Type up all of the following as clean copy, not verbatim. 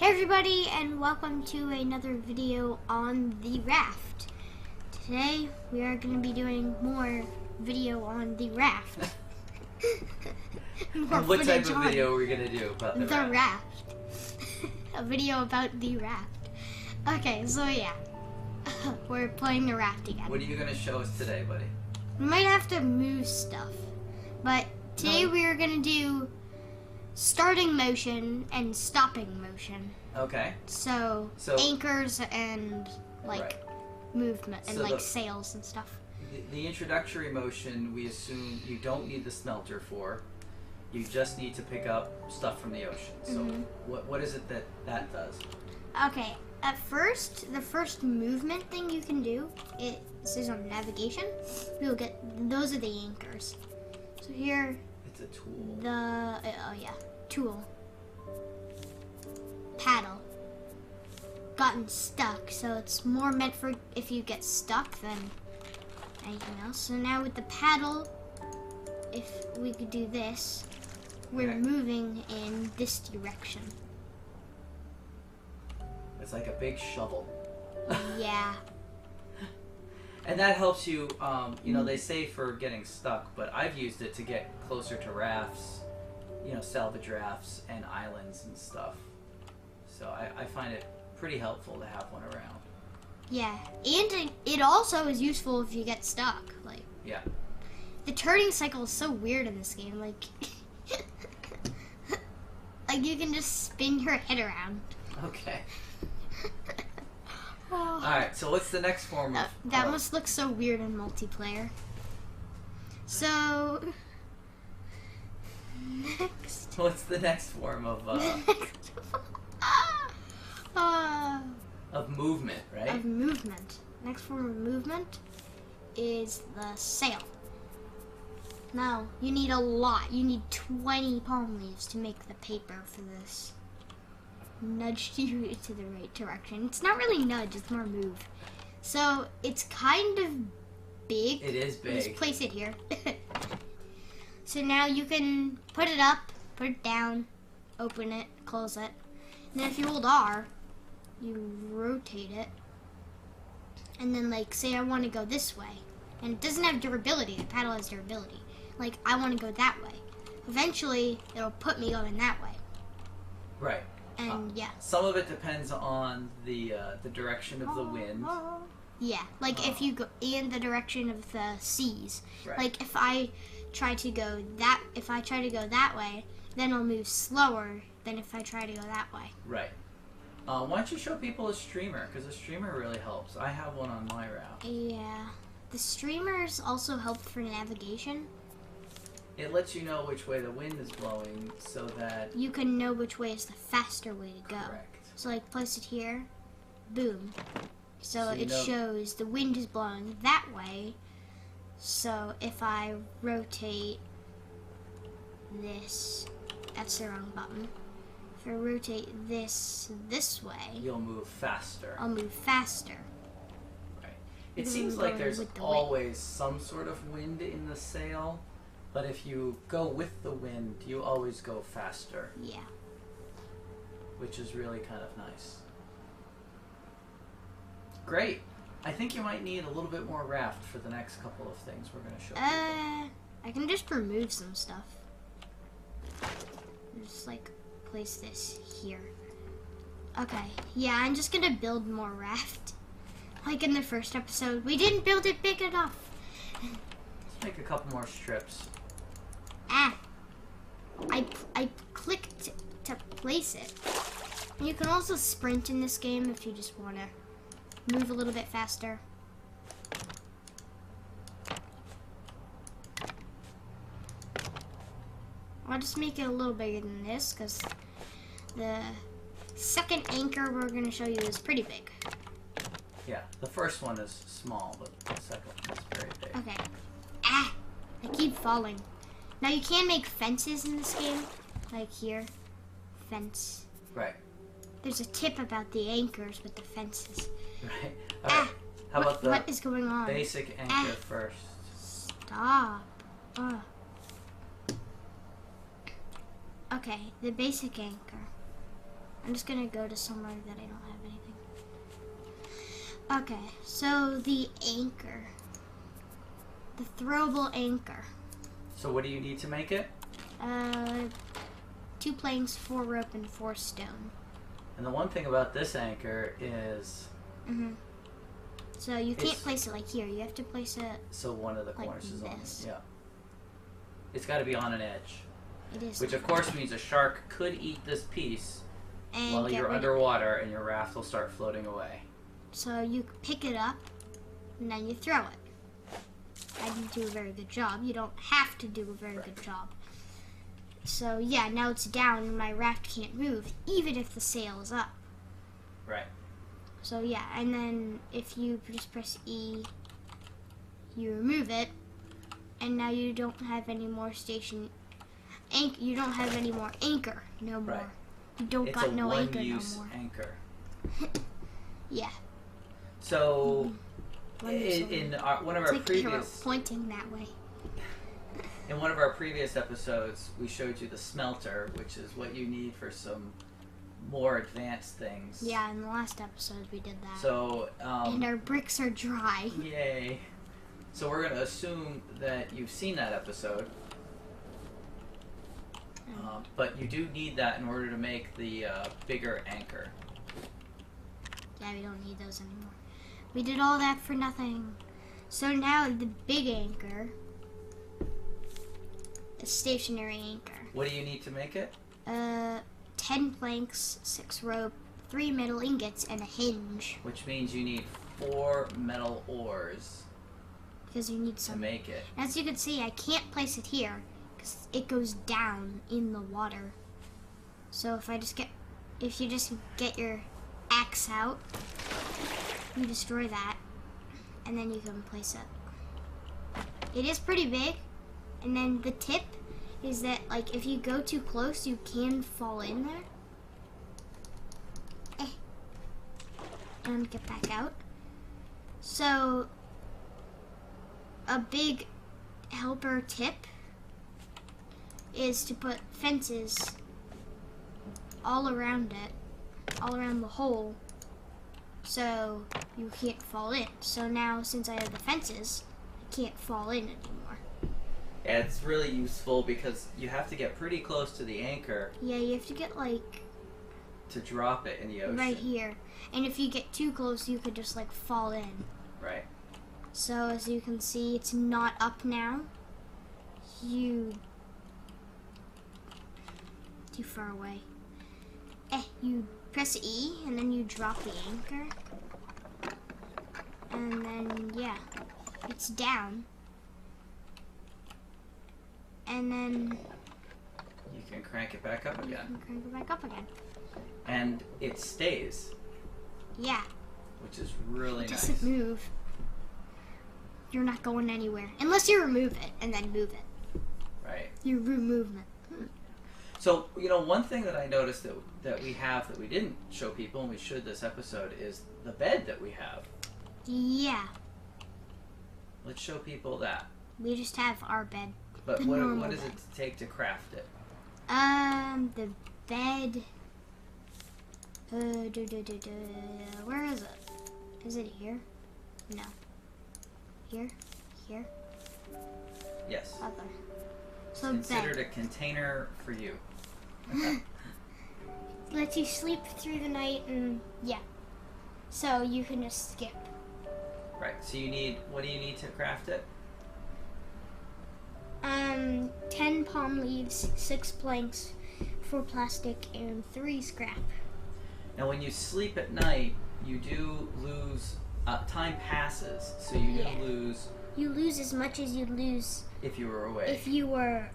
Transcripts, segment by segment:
Hey everybody, and welcome to another video on the Raft. Today we are going to be doing more video on the Raft. And what type of video are we going to do about the Raft? Raft. A video about the Raft. Okay, so yeah, we're playing the Raft again. What are you going to show us today, buddy? We might have to move stuff, but today we are going to do starting motion and stopping motion. Okay. So anchors and movement and sails and stuff. The introductory motion, we assume you don't need the smelter for. You just need to pick up stuff from the ocean. So what is it that does? Okay. At first, the first movement thing you can do, this is on navigation. You'll get, those are the anchors. So here, it's a tool. Tool. Paddle. Gotten stuck, so it's more meant for if you get stuck than anything else. So now with the paddle, if we could do this, we're moving in this direction. It's like a big shovel. Yeah. And that helps you, they say for getting stuck, but I've used it to get closer to rafts, salvage rafts and islands and stuff. So I find it pretty helpful to have one around. Yeah, and it also is useful if you get stuck. Yeah. The turning cycle is so weird in this game. You can just spin your head around. Okay. Alright, so what's the next form of... That must look so weird in multiplayer. So... Next. What's the next form of... of movement, right? Of movement. Next form of movement is the sail. Now, you need a lot. You need 20 palm leaves to make the paper for this. Nudge you into the right direction. It's not really nudge, it's more move. So, it's kind of big. It is big. Just place it here. So now you can put it up, put it down, open it, close it. And then if you hold R, you rotate it. And then say I want to go this way. And it doesn't have durability. The paddle has durability. I want to go that way. Eventually, it'll put me going that way. Right. And yeah. Some of it depends on the direction of the wind. Yeah, if you go in the direction of the seas. Right. If I try to go that way, then I'll move slower than if I try to go that way. Right. Why don't you show people a streamer? Because a streamer really helps. I have one on my Raft. Yeah. The streamers also help for navigation. It lets you know which way the wind is blowing so that... You can know which way is the faster way to go. Correct. So place it here, boom. So it shows the wind is blowing that way. So if I rotate this, that's the wrong button. If I rotate this way, you'll move faster. I'll move faster. Right. It seems like there's always some sort of wind in the sail, but if you go with the wind, you always go faster. Yeah. Which is really kind of nice. Great. I think you might need a little bit more Raft for the next couple of things we're going to show people. I can just remove some stuff. Just place this here. Okay, yeah, I'm just gonna build more Raft. Like in the first episode, we didn't build it big enough. Let's make a couple more strips. I clicked to place it. And you can also sprint in this game if you just want to move a little bit faster. I'll just make it a little bigger than this because the second anchor we're going to show you is pretty big. Yeah, the first one is small, but the second one is very big. Okay. I keep falling. Now you can make fences in this game. Like here. Fence. Right. There's a tip about the anchors with the fences. Right. All right. How about the what is going on? Basic anchor first? Stop. Okay, the basic anchor. I'm just gonna go to somewhere that I don't have anything. Okay, so the anchor. The throwable anchor. So what do you need to make it? 2 planks, 4 rope, and 4 stone. And the one thing about this anchor is... So you can't place it like here. You have to place it So one of the like corners is on this. Yeah. It's got to be on an edge. It is. Which of course means a shark could eat this piece And while get you're rid of underwater and your raft will start floating away. So you pick it up and then you throw it. I didn't do a very good job. You don't have to do a very good job. So yeah, now it's down and my raft can't move, even if the sail is up. Right. So yeah, and then if you just press E, you remove it, and now you don't have any more you don't have any more anchor no more. Right. You don't got no anchor no one-use more. anchor. Yeah. So in one of our It's like previous arrow pointing that way. in one of our previous episodes, we showed you the smelter, which is what you need for some more advanced things. Yeah, in the last episode we did that. So and our bricks are dry. Yay. So we're going to assume that you've seen that episode. But you do need that in order to make the bigger anchor. Yeah, we don't need those anymore. We did all that for nothing. So now the big anchor, a stationary anchor. What do you need to make it? 10 planks, 6 rope, 3 metal ingots, and a hinge. Which means you need 4 metal ores Because you need to some. make it. As you can see, I can't place it here because it goes down in the water. So if you just get your axe out, you destroy that, and then you can place it. It is pretty big, and then the tip is that, like, if you go too close, you can fall in there. And get back out. So, a big helper tip is to put fences all around it, all around the hole, so you can't fall in. So now, since I have the fences, I can't fall in anymore. Yeah, it's really useful because you have to get pretty close to the anchor. Yeah, you have to get like to drop it in the ocean. right here. And if you get too close, you could just like fall in. Right. So as you can see, it's not up now. Too far away. You press E and then you drop the anchor. And then, yeah, it's down. And then You can crank it back up you again. can crank it back up again. And it stays, Yeah, which is really it nice. doesn't move. You're not going anywhere. Unless you remove it and then move it. Right. You remove it. So, one thing that I noticed that we have that we didn't show people, and we should this episode, is the bed that we have. Yeah, Let's show people that. we just have our bed. But The what normal does it bed. take to craft it? The bed. Where is it? Is it here? No. Here? Here? Yes. Other. It's So considered bed. a container for you. Lets you sleep through the night and yeah. So you can just skip. Right. So what do you need to craft it? 10 palm leaves, 6 planks, 4 plastic, and 3 scrap. Now, when you sleep at night, you do lose. Time passes, so you do Yeah. lose You lose as much as you'd lose if you were awake. if you were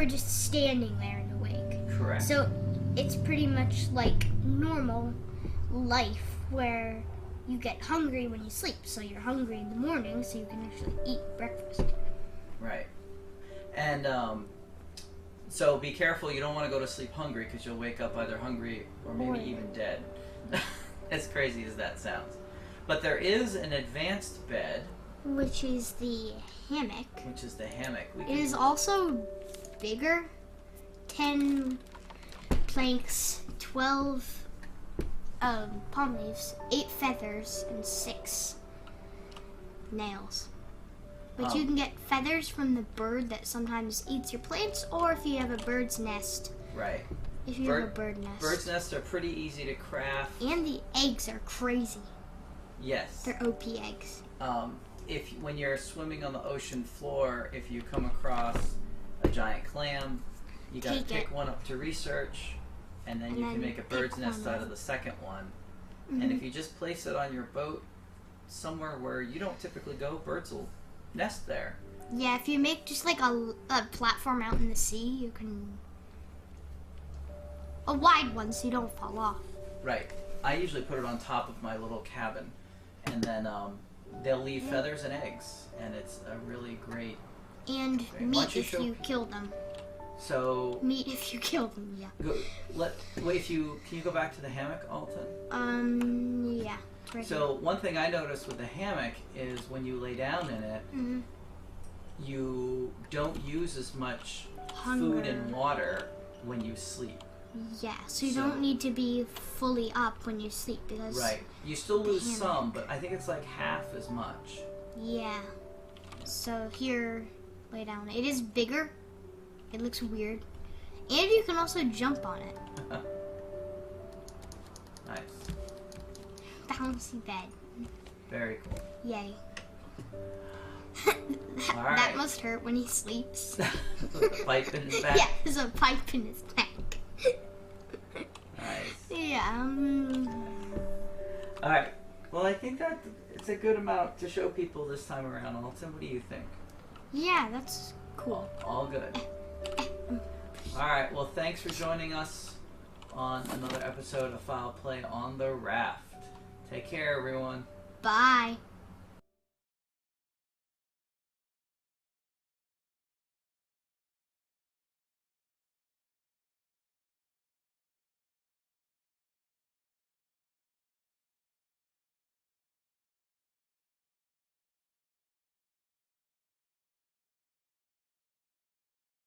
just standing there and awake. Correct. So it's pretty much like normal life where you get hungry when you sleep. So you're hungry in the morning, so you can actually eat breakfast. Right. And so be careful. You don't want to go to sleep hungry because you'll wake up either hungry or maybe even dead. As crazy as that sounds. But there is an advanced bed, Which is the hammock. which is the hammock. It is also bigger. 10 planks, 12 palm leaves, 8 feathers, and 6 nails. But you can get feathers from the bird that sometimes eats your plants, or if you have a bird's nest. Right. If you have a bird nest. Bird's nests are pretty easy to craft. And the eggs are crazy. Yes. They're OP eggs. When you're swimming on the ocean floor, if you come across a giant clam, you gotta pick one up to research, and then you can make a bird's nest out of the second one. Mm-hmm. And if you just place it on your boat somewhere where you don't typically go, birds will nest there. Yeah, if you make just like a platform out in the sea, you can... A wide one so you don't fall off. Right. I usually put it on top of my little cabin, and then they'll leave feathers and eggs, and it's a really great... And meat if you kill them. So... Meat if you kill them, yeah. Can you go back to the hammock, Alton? Yeah. Right so one thing I noticed with the hammock is when you lay down in it, you don't use as much food and water when you sleep. Yeah, so you don't need to be fully up when you sleep because... Right. You still lose some, but I think it's like half as much. Yeah. So here, lay down. It is bigger. It looks weird. And you can also jump on it. Nice. Bouncy bed. Very cool. Yay. All right. That must hurt when he sleeps. Pipe in his back? Yeah, there's a pipe in his neck. Nice. Yeah. All right. Well, I think that it's a good amount to show people this time around, Alton. What do you think? Yeah, that's cool. All good. All right. Well, thanks for joining us on another episode of Foul Play on the Raft. Take care, everyone. Bye.